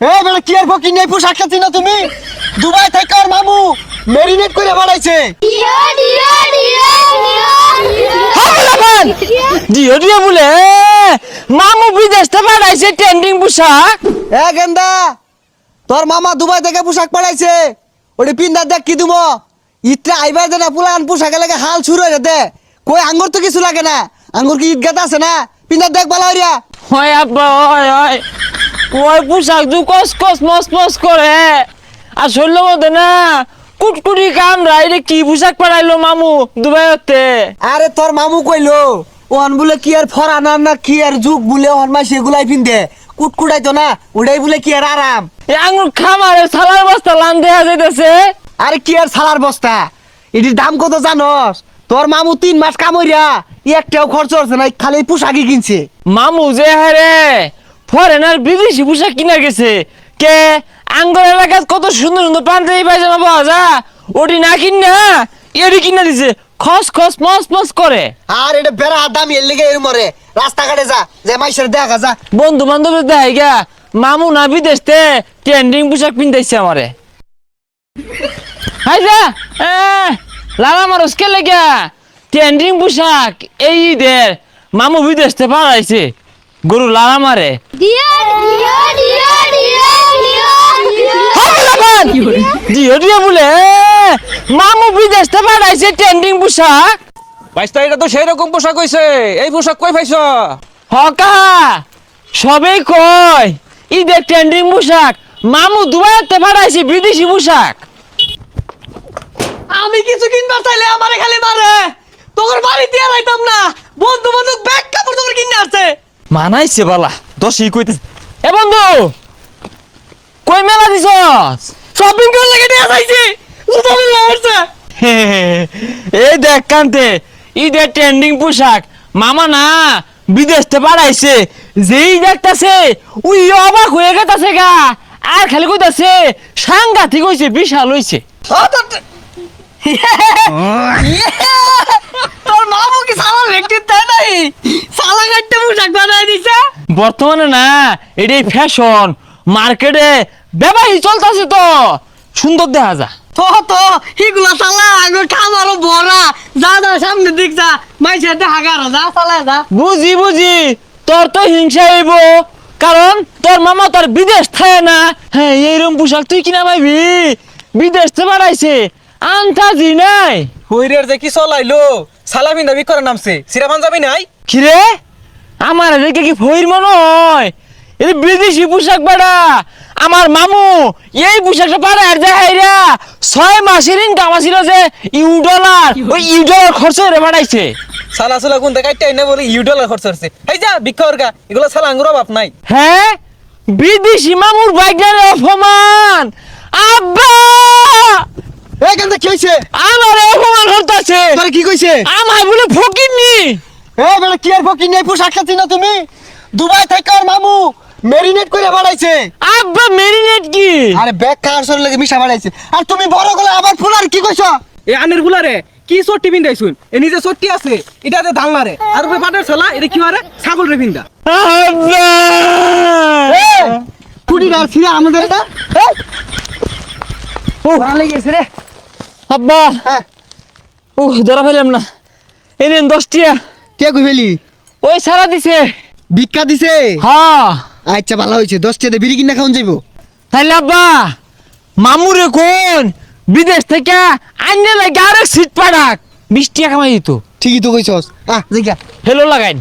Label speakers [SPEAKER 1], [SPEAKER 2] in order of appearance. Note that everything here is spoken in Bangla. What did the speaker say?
[SPEAKER 1] এ বেটা কি আর ফকির নেই পোশাক খাচ্ছি না তুমি দুবাই থেকে আর মামু মেরিনেট করে বানাইছে
[SPEAKER 2] জিও জিও বলে মামু বিদেশ থেকে পাঠাইছে ট্রেন্ডিং পোশাক।
[SPEAKER 1] এ গেন্দা তোর মামা দুবাই থেকে পোশাক পাঠাইছে ওটি পিন্দার দেখ কি দিব ইত্রা আইবার দে না পুলান পোশাকে লাগে হাল শুরু হয়ে দে কই আঙ্গুর তো কিছু লাগে না আঙ্গুর কি ঈদগাত আছে না পিন্দার দেখ ভালো হইয়া
[SPEAKER 2] হয় আব্বা হয় হয় ওই পোশাক দু কস কস মস মস করে আর শরীরের মধ্যে না কুটকুটি কামড়া এটা কি পোশাক পাঠাইলো মামু দুবাই হতে।
[SPEAKER 1] আরে তোর মামু কইলো ওন বলে কি আর ফরানা না কি আর যুগ বলে ওন মাই সেগুলাই পিন্দে কুটকুটাই তো না ওটাই বলে কি আর আরাম।
[SPEAKER 2] এই আঙুর খামারে সালার বস্তা লান দেয়া যাইতেছে।
[SPEAKER 1] আরে কি আর সালার বস্তা এটির দাম কত জানস তোর মামু 3 মাস কামড়িয়া একটাও খরচ হচ্ছে না খালি পোশাকই কিনছে।
[SPEAKER 2] মামু যে হারে ফরেনার বিদেশি পোশাক কিনা গেছে কে আঙ্গুর এলাকায় কত সুন্দর সুন্দর পাঞ্জাবি পায়জামা পাওয়া যায় ওটি না কিনা এটি কিনা দিছে খস খস মস মস করে।
[SPEAKER 1] আর এটা বেড়া দাম এর লেগে এর মরে রাস্তাঘাটে যা যে মাইসের দেখা যা
[SPEAKER 2] বন্ধু বান্ধবের দেখাই গা মামু না বিদেশতে ট্রেন্ডিং পোশাক পিনতেছে আমারে। হাই যা লালা মারস কে লেগা ট্রেন্ডিং পোশাক এই ঈদের মামু বিদেশতে পাঠাইছে গরু লালা মারে। জিও জিও বলে মামু বিদেশতে পাঠাইছে ট্রেন্ডিং পোশাক।
[SPEAKER 3] বাইস্তা এটা তো সেই রকম পোশাক হইছে এই পোশাক কই পাইছ?
[SPEAKER 2] হকা সবে কয় ঈদের ট্রেন্ডিং পোশাক মামু দুবাইতে পাঠাইছে বিদেশি পোশাক।
[SPEAKER 4] আমি কিছু কিনবার চাইলে আমারে খালি মারে তোর বাড়িতে আইতাম না বন্ধু বন্ধু ব্যাগ কাপড় তোর কিনে আসছে
[SPEAKER 2] মানাইছে বালা দশই কইতেছে এ বন্ধু কই মেলা দিছস
[SPEAKER 4] শপিং করে লাগে নিয়ে আইছি জুতা মিলে আসছে
[SPEAKER 2] এই দেখ কান্তে ঈদের ট্রেন্ডিং পোশাক মামা না বিদেশতে পাঠাইছে যেই দেখতাছে উই অবাক হয়ে গেতাছে গা আর খালি কইতাছে সাংঘাতিক হইছে বিশাল হইছে।
[SPEAKER 4] তোর মামু কি সালা ব্যক্তি তাই নাই সালা কাটতে পোশাক বানাই দিছে
[SPEAKER 2] বর্তমানে না এটাই ফ্যাশন মার্কেটে ব্যবহারই চলতেছে তো সুন্দর দেখা যা
[SPEAKER 4] তো তো এগুলা সালা আগে খামারও ভরা যা যা সামনে দিক যা মাইসের দেখা গারো যা সালা যা
[SPEAKER 2] বুঝি বুঝি তোর তো হিংসা হইব কারণ তোর মামা তোর বিদেশ থাকে না। হ্যাঁ এইরকম পোশাক তুই কিনা পাইবি বিদেশ থেকে বাড়াইছে আন্তাজি নাই
[SPEAKER 3] হইরের যে কি চলাইলো সালা বিন্দা বিকরে নামছে সিরামান যাবি নাই
[SPEAKER 2] কিরে আমার এদিকে কি ফইর মনে হয় এই বিদেশি পোশাক বাড়া আমার মামু এই পোশাকটা পাড়া আর যাইরা 6 মাসের ইনকাম ছিল যে $, ওই $, খরচ করে বাড়াইছে।
[SPEAKER 3] সালা সালা কোন কাইটাই না বলে $, খরচ হচ্ছে এই যা ভিক্ষার গা এগুলো সালা আঙ্গুর বাপ নাই।
[SPEAKER 2] হ্যাঁ বিদেশি মামুর বাইকের অপমান আব্বা
[SPEAKER 1] এ গেন্দা কি হইছে
[SPEAKER 2] আমার অপমান করতেছে
[SPEAKER 1] তোর কি কইছে
[SPEAKER 2] আমার বলে ফকিরনি।
[SPEAKER 1] এ বেটা কি আর ফকির নেই পোশাক খাচ্ছি না তুমি দুবাই থেকে আর মামু মেরিনেট করে বানাইছে।
[SPEAKER 2] আব্বা মেরিনেট কি
[SPEAKER 1] আরে ব্যাগ কার সর লাগে মিশা বানাইছে আর তুমি বড় গলা আবার ফুলার কি কইছ
[SPEAKER 3] এই আনের গুলারে কি চট্টি বিন্দাইছুন এ নিজে চট্টি আছে এটাতে ধালনারে আর উপরে পাটের ছলা এটা কি হারে ছাগল রে বিন্দা।
[SPEAKER 2] আব্বা
[SPEAKER 1] কুড়ি আর ফিরে আমাদের এটা ও ভালো গেছে রে
[SPEAKER 2] আব্বা
[SPEAKER 1] হ্যাঁ
[SPEAKER 2] ধরা ফেলাম না এই নেন 10 টিয়া
[SPEAKER 1] কে কইলি
[SPEAKER 2] ওই সারা দিছে
[SPEAKER 1] ভিক্ষা দিছে
[SPEAKER 2] হ্যাঁ
[SPEAKER 1] আচ্ছা ভালো হইছে 10 টাকা বিড়ি কিনা খাওন যাইবো
[SPEAKER 2] তাইলে আব্বা মামুরে কোন বিদেশ থেকে আইনে লাগে আরেক সিট পাড়াক 20 টাকা কামাই দিত
[SPEAKER 1] ঠিকই তো কইছস আহ জিগা
[SPEAKER 2] হেলো লাগাইন।